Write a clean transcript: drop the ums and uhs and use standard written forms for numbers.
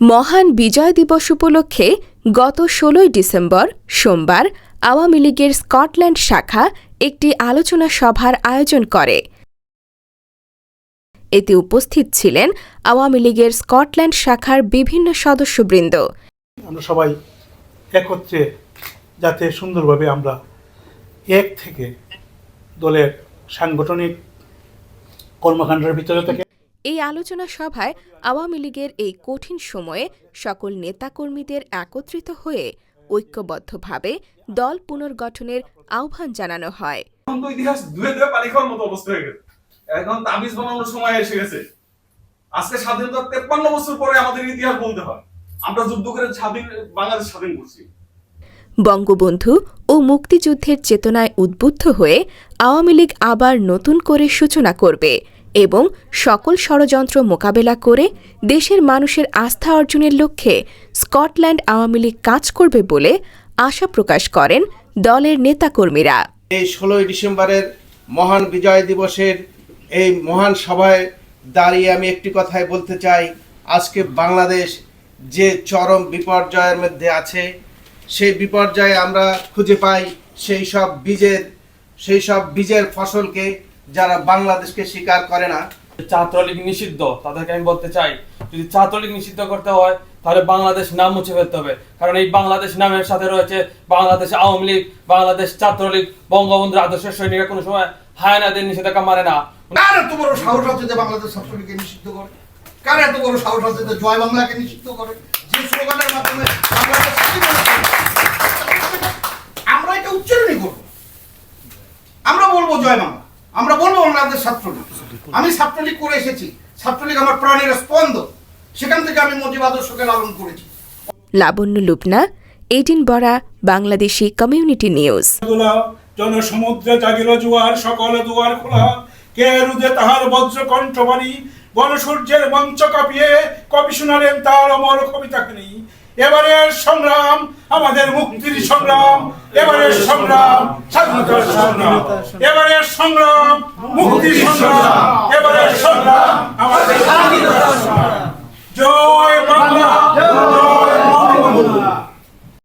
মহান বিজয় দিবস উপলক্ষে গত ১৬ ডিসেম্বর সোমবার আওয়ামী লীগের স্কটল্যান্ড শাখা একটি আলোচনা সভার আয়োজন করে। এতে উপস্থিত ছিলেন আওয়ামী লীগের স্কটল্যান্ড শাখার বিভিন্ন সদস্যবৃন্দ। আমরা সবাই একত্রে যাতে সুন্দরভাবে আমরা এক থেকে দলের সাংগঠনিক কর্মকাণ্ডের ভিতরে থেকে এই আলোচনা সভায় আওয়ামী লীগের এই কঠিন সময়ে সকল নেতাকর্মীদের একত্রিত হয়ে ঐক্যবদ্ধভাবে দল পুনর্গঠনের আহ্বান জানানো হয়। এখন তো ইতিহাস ধুয়ে ধুয়ে পানি খাওয়ার মতো অবস্থা হয়ে গেছে। এখন তাবিজ বানানোর সময় এসে গেছে। আজকে স্বাধীনতা 53 বছর পরে আমাদের ইতিহাস বলতে হয়। আমরা যুদ্ধ করে বাংলাদেশ স্বাধীন করছি। বঙ্গবন্ধু ও মুক্তিযুদ্ধের চেতনায় উদ্বুদ্ধ হয়ে আওয়ামী লীগ আবার নতুন করে সূচনা করবে এবং সকল ষড়যন্ত্র মোকাবেলা করে দেশের মানুষের আস্থা অর্জনের লক্ষ্যে স্কটল্যান্ড আওয়ামী লীগ কাজ করবে বলে আশা প্রকাশ করেন দলের নেতাকর্মীরা। এই ১৬ ডিসেম্বরের মহান বিজয় দিবসের এই মহান সভায় দাঁড়িয়ে আমি একটি কথাই বলতে চাই, আজকে বাংলাদেশ যে চরম বিপর্যয়ের মধ্যে আছে, সেই বিপর্যয়ে আমরা খুঁজে পাই সেই সব বীজের ফসলকে যারা বাংলাদেশকে স্বীকার করে না। ছাত্রলীগ নিষিদ্ধ, তাদেরকে আমি বলতে চাই যদি ছাত্রলীগ নিষিদ্ধ করতে হয় তাহলে বাংলাদেশ নাম মুছে ফেলতে হবে, কারণ এই বাংলাদেশ নামের সাথে রয়েছে বাংলাদেশ আওয়ামী লীগ, বাংলাদেশ ছাত্রলীগ, বঙ্গবন্ধুর আদর্শের সৈনিকরা কোনো সময় হায়নাদের নিষেধাজ্ঞা মানে না। কার এত বড় সাহস আছে যে বাংলাদেশ ছাত্রলীগকে নিষিদ্ধ করে? কার এত বড় সাহস আছে যে জয় বাংলাকে নিষিদ্ধ করে? যে স্লোগানের মাধ্যমে বাংলাদেশ স্বাধীন হয়েছে, আমরা এটা উচ্চারণই করব। আমরা বলবো জয় বাংলা, আমরা বলবো বাংলাদেশ ছাত্রলীগ। আমি ছাত্রলীগ করে এসেছি, ছাত্রলীগ আমার প্রাণের স্পন্দন, সেখান থেকে আমি মুজিব আদর্শকে লালন করেছি। লাবণ্য লুবনা, 18 বড়া, বাংলাদেশি কমিউনিটি নিউজ। জনসমুদ্রে জাগিল জোয়ার, সকল দুয়ার খোলা, কে রুদে তাহার বজ্র কণ্ঠবাণী, গণসূর্যের মঞ্চ কাঁপিয়ে কবি শোনালেন তার অমর কবিতাখানি। এবারের সংগ্রাম আমাদের মুক্তির সংগ্রাম, এবারের সংগ্রাম স্বাধীনতার সংগ্রাম, এবারের সংগ্রাম মুক্তির সংগ্রাম, এবারের সংগ্রাম আমাদের স্বাধীনতার সংগ্রাম। জয় বাংলা, জয় বঙ্গবন্ধু।